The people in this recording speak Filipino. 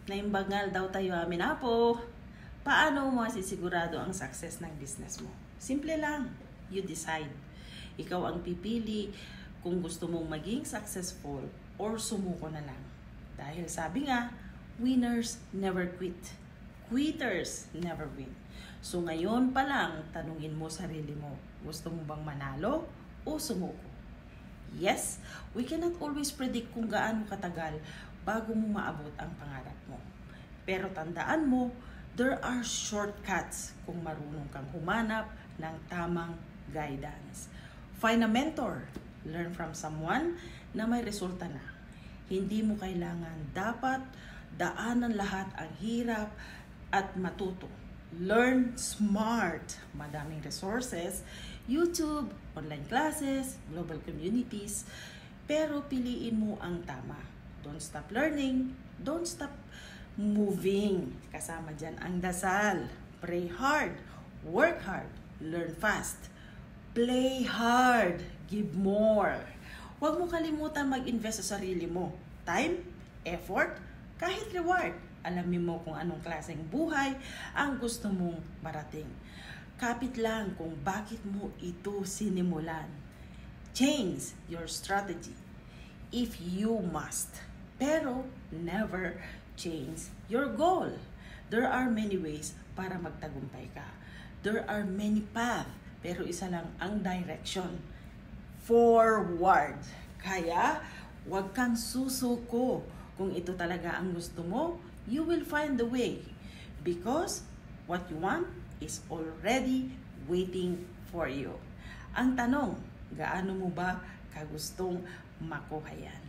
Naimbangal daw tayo amin apo. Paano mo masisigurado ang success ng business mo? Simple lang. You decide. Ikaw ang pipili kung gusto mong maging successful or sumuko na lang. Dahil sabi nga, winners never quit. Quitters never win. So ngayon pa lang, tanungin mo sarili mo, gusto mo bang manalo o sumuko? Yes, we cannot always predict kung gaano katagal bago mo maabot ang pangarap mo. Pero tandaan mo, there are shortcuts kung marunong kang humanap ng tamang guidance. Find a mentor. Learn from someone na may resulta na. Hindi mo kailangan dapat daanan lahat ang hirap at matuto. Learn smart. Madaming resources, YouTube, online classes, global communities. Pero piliin mo ang tama. Don't stop learning. Don't stop moving. Kasama dyan ang dasal. Pray hard. Work hard. Learn fast. Play hard. Give more. Huwag mo kalimutan mag-invest sa sarili mo. Time, effort, kahit reward. Alamin mo kung anong klaseng buhay ang gusto mong marating. Kapit lang kung bakit mo ito sinimulan. Change your strategy if you must. Pero never change your goal. There are many ways para magtagumpay ka. There are many paths, pero isa lang ang direction. Forward. Kaya, huwag kang susuko. Kung ito talaga ang gusto mo, you will find the way. Because what you want is already waiting for you. Ang tanong, gaano mo ba kagustong makuha yan?